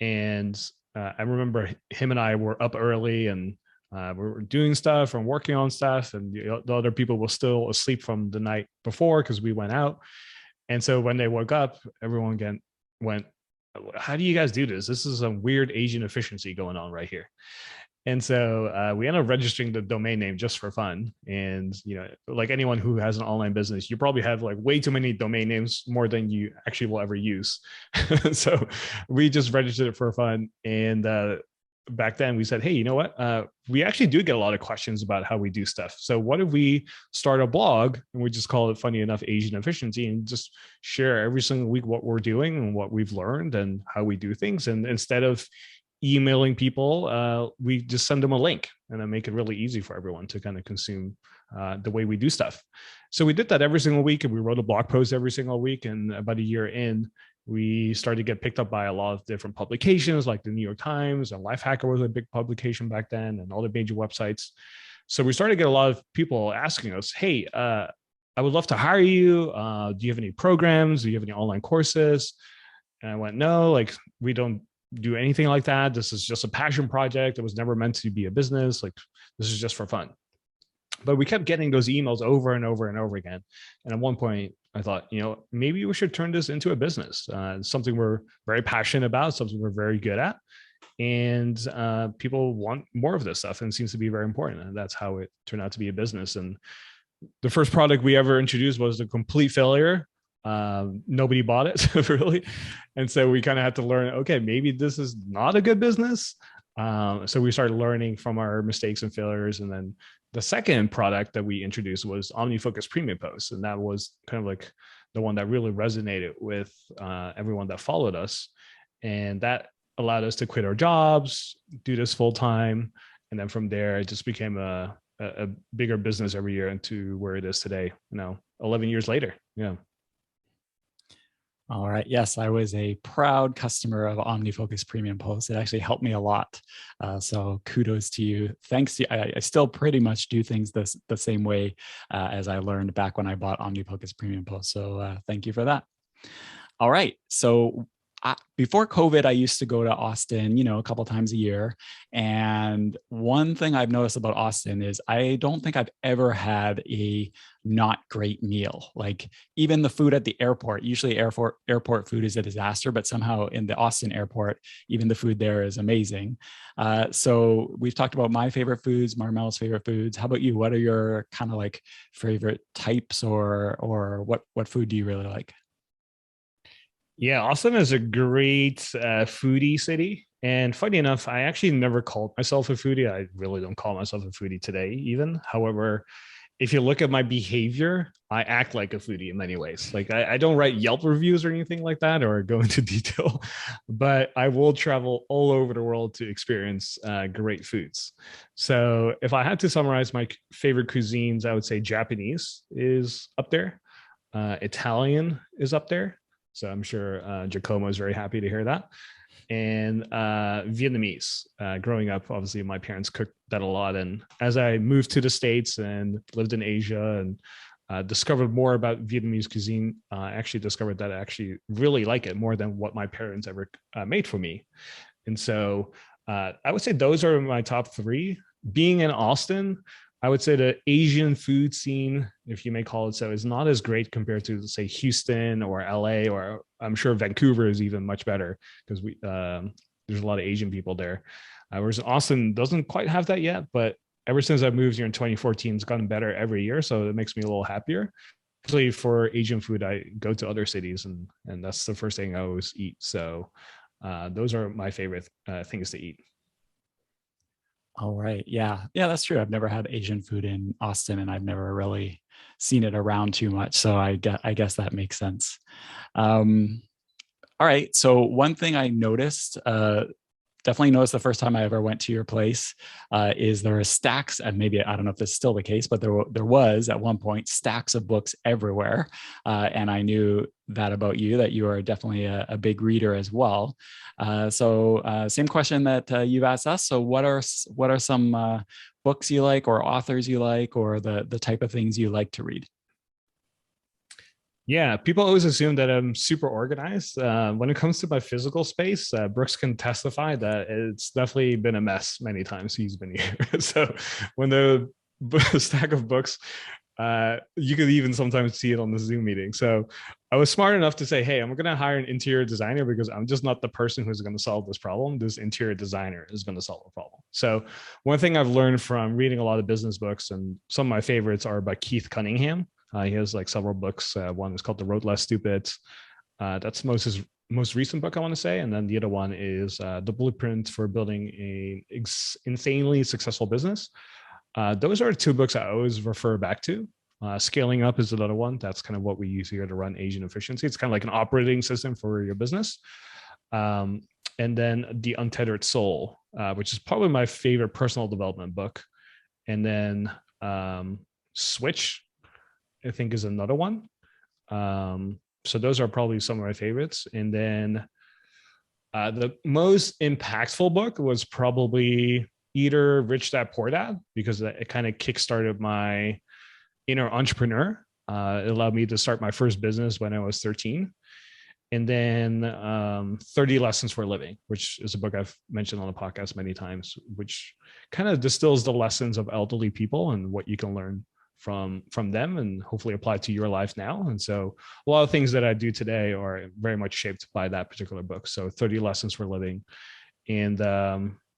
And I remember him and I were up early and we were doing stuff and working on stuff. And the other people were still asleep from the night before because we went out. And so when they woke up, everyone again went, how do you guys do this? This is some weird Asian efficiency going on right here. And so we ended up registering the domain name just for fun. And, like anyone who has an online business, you probably have like way too many domain names, more than you actually will ever use. So we just registered it for fun. And back then we said, hey, you know what? We actually do get a lot of questions about how we do stuff. So what if we start a blog and we just call it, funny enough, Asian Efficiency, and just share every single week what we're doing and what we've learned and how we do things. And instead of emailing people, we just send them a link and then make it really easy for everyone to kind of consume the way we do stuff. So we did that every single week, and we wrote a blog post every single week. And about a year in, we started to get picked up by a lot of different publications like the New York Times, and Lifehacker was a big publication back then, and all the major websites. So we started to get a lot of people asking us, hey, I would love to hire you. Do you have any programs? Do you have any online courses? And I went, no, like we don't do anything like that. This is just a passion project. It was never meant to be a business. Like, this is just for fun. But we kept getting those emails over and over and over again. And at one point I thought, maybe we should turn this into a business, something we're very passionate about, something we're very good at. And people want more of this stuff, and it seems to be very important. And that's how it turned out to be a business. And the first product we ever introduced was a complete failure. Nobody bought it really. And so we kind of had to learn, okay, maybe this is not a good business. So we started learning from our mistakes and failures. And then the second product that we introduced was OmniFocus Premium Posts. And that was kind of like the one that really resonated with everyone that followed us. And that allowed us to quit our jobs, do this full time. And then from there, it just became a bigger business every year into where it is today, 11 years later. Yeah. All right. Yes, I was a proud customer of OmniFocus Premium Post. It actually helped me a lot. So kudos to you. Thanks to I still pretty much do things the same way as I learned back when I bought OmniFocus Premium Post. So thank you for that. All right. So before COVID, I used to go to Austin, a couple times a year. And one thing I've noticed about Austin is I don't think I've ever had a not great meal. Like even the food at the airport, usually airport food is a disaster, but somehow in the Austin airport, even the food there is amazing. So we've talked about my favorite foods, Marmel's favorite foods. How about you? What are your kind of like favorite types or what food do you really like? Yeah, Austin is a great foodie city. And funny enough, I actually never called myself a foodie. I really don't call myself a foodie today, even. However, if you look at my behavior, I act like a foodie in many ways. Like I don't write Yelp reviews or anything like that or go into detail, but I will travel all over the world to experience great foods. So if I had to summarize my favorite cuisines, I would say Japanese is up there. Italian is up there. So I'm sure Giacomo is very happy to hear that. And Vietnamese. Growing up, obviously, my parents cooked that a lot. And as I moved to the States and lived in Asia and discovered more about Vietnamese cuisine, I actually discovered that I actually really like it more than what my parents ever made for me. And so I would say those are my top three. Being in Austin, I would say the Asian food scene, if you may call it so, is not as great compared to, say, Houston or LA, or I'm sure Vancouver is even much better because there's a lot of Asian people there. Whereas Austin doesn't quite have that yet, but ever since I moved here in 2014, it's gotten better every year. So it makes me a little happier. Actually, for Asian food, I go to other cities and that's the first thing I always eat. So those are my favorite things to eat. All right. Yeah. Yeah, that's true. I've never had Asian food in Austin and I've never really seen it around too much. So I guess that makes sense. All right. So one thing I noticed, definitely noticed the first time I ever went to your place, is there are stacks, and maybe I don't know if this is still the case, but there was at one point stacks of books everywhere. And I knew that about you, that you are definitely a big reader as well. So same question that you've asked us. So what are some books you like or authors you like or the type of things you like to read? Yeah, people always assume that I'm super organized. When it comes to my physical space, Brooks can testify that it's definitely been a mess many times he's been here. So when the stack of books, you could even sometimes see it on the Zoom meeting. So I was smart enough to say, hey, I'm going to hire an interior designer because I'm just not the person who's going to solve this problem. This interior designer is going to solve the problem. So one thing I've learned from reading a lot of business books, and some of my favorites are by Keith Cunningham. He has like several books. One is called The Road Less Stupid. That's his most recent book, I want to say. And then the other one is The Blueprint for Building a Insanely Successful Business. Those are two books I always refer back to. Scaling Up is another one. That's kind of what we use here to run Asian efficiency. It's kind of like an operating system for your business. And then The Untethered Soul, which is probably my favorite personal development book. And then Switch, I think, is another one. So those are probably some of my favorites. And then the most impactful book was probably either Rich Dad Poor Dad, because it kind of kickstarted my inner entrepreneur. It allowed me to start my first business when I was 13. And then 30 Lessons for Living, which is a book I've mentioned on the podcast many times, which kind of distills the lessons of elderly people and what you can learn from them and hopefully apply to your life now. And so a lot of things that I do today are very much shaped by that particular book. So 30 Lessons for Living. And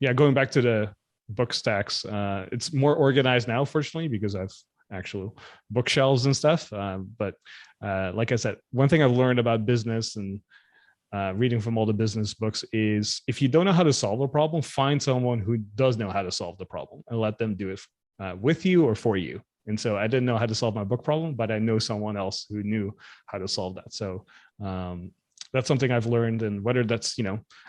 yeah, going back to the book stacks, it's more organized now, fortunately, because I've actual bookshelves and stuff. But like I said, one thing I've learned about business and reading from all the business books is if you don't know how to solve a problem, find someone who does know how to solve the problem and let them do it with you or for you. And so I didn't know how to solve my book problem, but I know someone else who knew how to solve that. So that's something I've learned. And whether that's,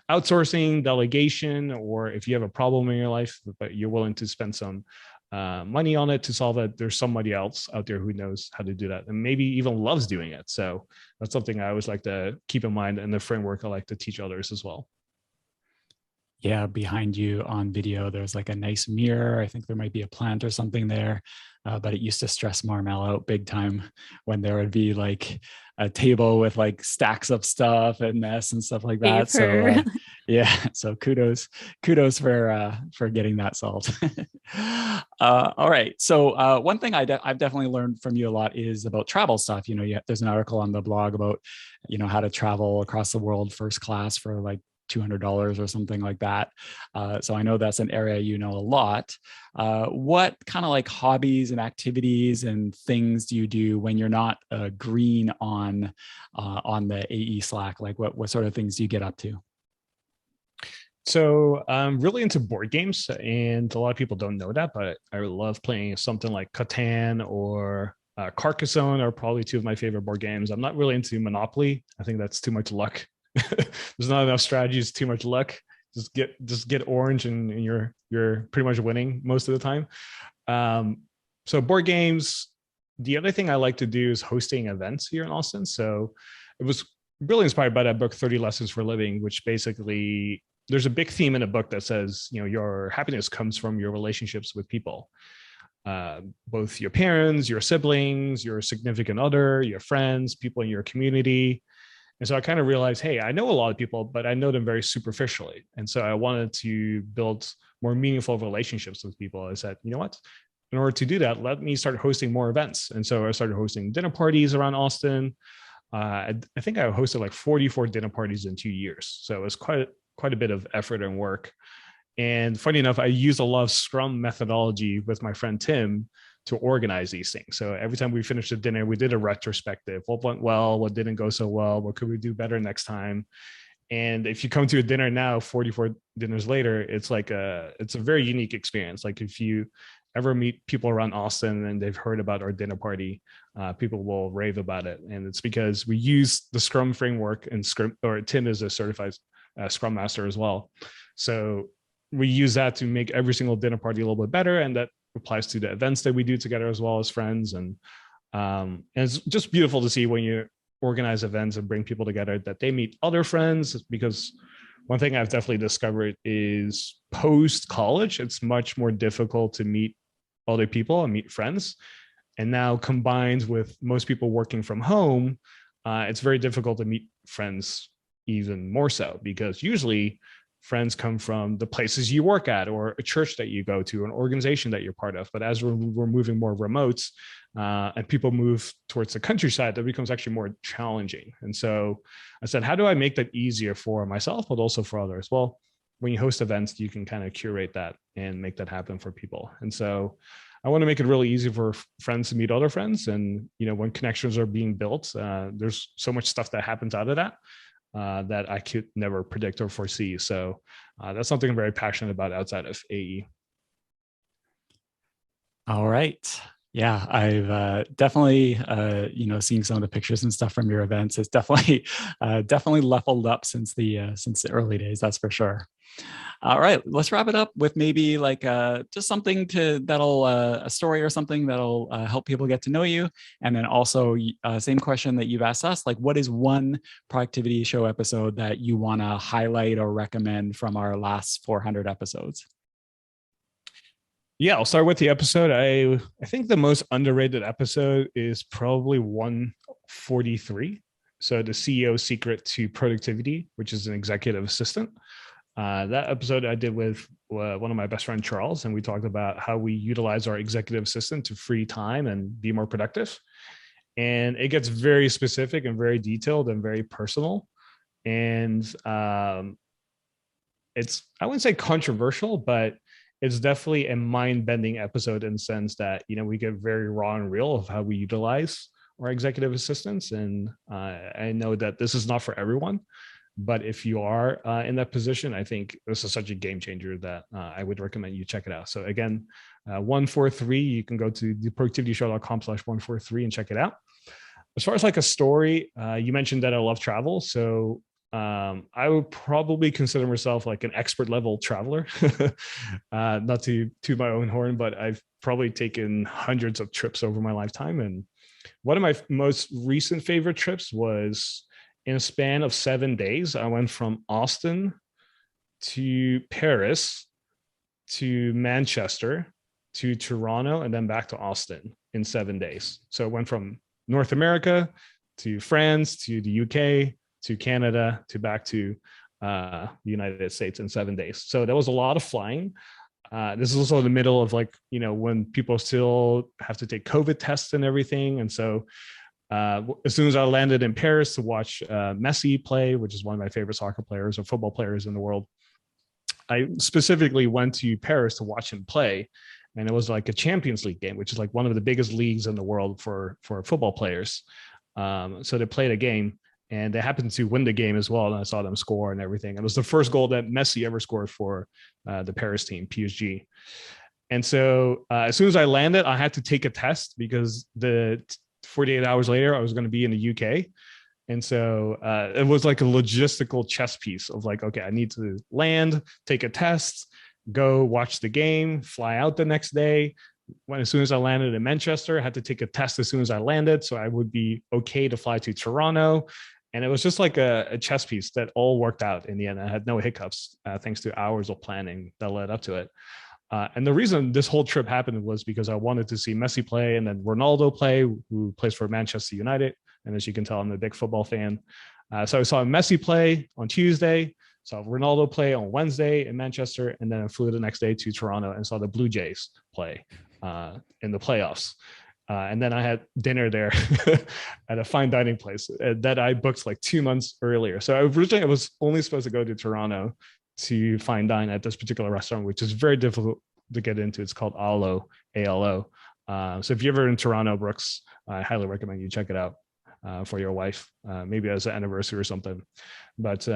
outsourcing, delegation, or if you have a problem in your life, but you're willing to spend some money on it to solve it, there's somebody else out there who knows how to do that and maybe even loves doing it. So that's something I always like to keep in mind, and the framework I like to teach others as well. Yeah, behind you on video, there's like a nice mirror. I think there might be a plant or something there, but it used to stress Marmel out big time when there would be like a table with like stacks of stuff and mess and stuff like that. So yeah, so kudos for getting that solved. All right, so one thing I've definitely learned from you a lot is about travel stuff. There's an article on the blog about how to travel across the world first class for like $200 or something like that. So I know that's an area you know a lot. What kind of like hobbies and activities and things do you do when you're not green on the AE Slack? Like what sort of things do you get up to? So I'm really into board games, and a lot of people don't know that, but I love playing something like Catan or Carcassonne are probably two of my favorite board games. I'm not really into Monopoly. I think that's too much luck. There's not enough strategies, too much luck. Just get orange and you're pretty much winning most of the time. So board games. The other thing I like to do is hosting events here in Austin. So it was really inspired by that book, 30 Lessons for Living, which basically there's a big theme in the book that says, your happiness comes from your relationships with people, both your parents, your siblings, your significant other, your friends, people in your community. And so I kind of realized, hey, I know a lot of people, but I know them very superficially. And so I wanted to build more meaningful relationships with people. I said, you know what? In order to do that, let me start hosting more events. And so I started hosting dinner parties around Austin. I think I hosted like 44 dinner parties in 2 years. So it was quite a bit of effort and work. And funny enough, I used a lot of Scrum methodology with my friend Tim to organize these things. So every time we finished the dinner, we did a retrospective. What went well? What didn't go so well? What could we do better next time? And if you come to a dinner now, 44 dinners later, it's a very unique experience. Like if you ever meet people around Austin and they've heard about our dinner party, people will rave about it. And it's because we use the Scrum framework, and Tim is a certified Scrum Master as well. So we use that to make every single dinner party a little bit better. And that applies to the events that we do together as well as friends. And it's just beautiful to see when you organize events and bring people together that they meet other friends, because one thing I've definitely discovered is post college, it's much more difficult to meet other people and meet friends. And now combined with most people working from home, it's very difficult to meet friends even more so, because usually friends come from the places you work at or a church that you go to, an organization that you're part of. But as we're moving more remote and people move towards the countryside, that becomes actually more challenging. And so I said, how do I make that easier for myself, but also for others? Well, when you host events, you can kind of curate that and make that happen for people. And so I want to make it really easy for friends to meet other friends. And, when connections are being built, there's so much stuff that happens out of that. That I could never predict or foresee. So that's something I'm very passionate about outside of AE. All right. Yeah, I've definitely, seeing some of the pictures and stuff from your events, it's definitely leveled up since the early days. That's for sure. All right, let's wrap it up with maybe like just something that'll a story or something that'll help people get to know you. And then also same question that you've asked us, like what is one productivity show episode that you want to highlight or recommend from our last 400 episodes? Yeah, I'll start with the episode. I think the most underrated episode is probably 143. So the CEO's Secret to Productivity, which is an executive assistant. That episode I did with one of my best friend, Charles, and we talked about how we utilize our executive assistant to free time and be more productive. And it gets very specific and very detailed and very personal. And it's, I wouldn't say controversial, but it's definitely a mind-bending episode in the sense that, we get very raw and real of how we utilize our executive assistants. And I know that this is not for everyone. But if you are in that position, I think this is such a game changer that I would recommend you check it out. So again, 143, you can go to theproductivityshow.com/143 and check it out. As far as like a story, you mentioned that I love travel. So I would probably consider myself like an expert level traveler. Not to my own horn, but I've probably taken hundreds of trips over my lifetime. And one of my most recent favorite trips was in a span of 7 days. I went from Austin to Paris to Manchester to Toronto and then back to Austin in 7 days. So it went from North America to France to the UK to Canada to back to the United States in 7 days. So that was a lot of flying. This is also in the middle of like, when people still have to take COVID tests and everything. And so as soon as I landed in Paris to watch Messi play, which is one of my favorite soccer players or football players in the world, I specifically went to Paris to watch him play. And it was like a Champions League game, which is like one of the biggest leagues in the world for football players. So they played a game and they happened to win the game as well. And I saw them score and everything. It was the first goal that Messi ever scored for the Paris team, PSG. And so as soon as I landed, I had to take a test because the 48 hours later, I was going to be in the UK. And so it was like a logistical chess piece of like, okay, I need to land, take a test, go watch the game, fly out the next day. As soon as I landed in Manchester, I had to take a test as soon as I landed. So I would be okay to fly to Toronto. And it was just like a chess piece that all worked out in the end. I had no hiccups thanks to hours of planning that led up to it. And the reason this whole trip happened was because I wanted to see Messi play and then Ronaldo play, who plays for Manchester United. And as you can tell, I'm a big football fan. So I saw Messi play on Tuesday, saw Ronaldo play on Wednesday in Manchester, and then I flew the next day to Toronto and saw the Blue Jays play in the playoffs. And then I had dinner there at a fine dining place that I booked like 2 months earlier. So originally I was only supposed to go to Toronto to fine dine at this particular restaurant, which is very difficult to get into. It's called Alo, A-L-O. So if you're ever in Toronto, Brooks, I highly recommend you check it out for your wife, maybe as an anniversary or something. But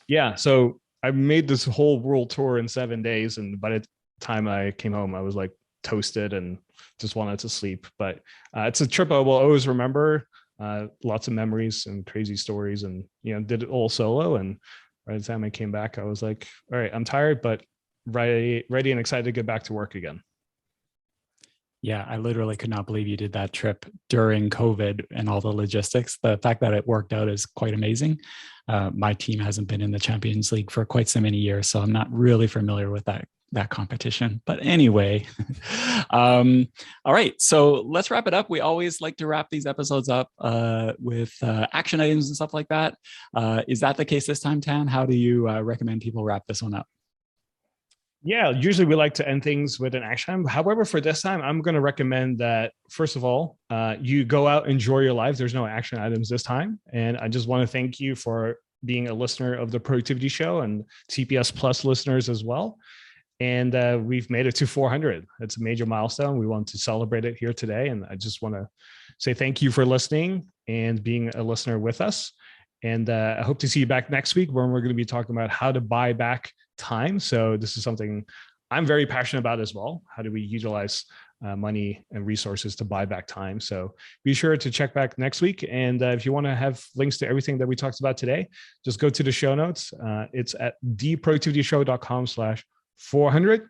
yeah, so I made this whole world tour in 7 days. And by the time I came home, I was like toasted and just wanted to sleep. But it's a trip I will always remember. Lots of memories and crazy stories, and did it all solo. And by the time I came back, I was like, all right, I'm tired, but ready and excited to get back to work again. Yeah, I literally could not believe you did that trip during COVID and all the logistics. The fact that it worked out is quite amazing. My team hasn't been in the Champions League for quite so many years, so I'm not really familiar with that competition. But anyway, all right, so let's wrap it up. We always like to wrap these episodes up with action items and stuff like that. Is that the case this time, Tan? How do you recommend people wrap this one up? Yeah, usually we like to end things with an action item. However, for this time, I'm going to recommend that, first of all, you go out, enjoy your life. There's no action items this time. And I just want to thank you for being a listener of the Productivity Show and TPS Plus listeners as well. And we've made it to 400. It's a major milestone. We want to celebrate it here today. And I just want to say thank you for listening and being a listener with us. And I hope to see you back next week when we're going to be talking about how to buy back time. So this is something I'm very passionate about as well. How do we utilize money and resources to buy back time? So be sure to check back next week. And if you want to have links to everything that we talked about today, just go to the show notes. It's at theproductivityshow.com/400.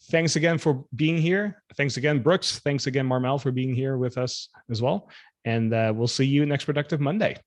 Thanks again for being here. Thanks again, Brooks. Thanks again, Marmel, for being here with us as well. And we'll see you next Productive Monday.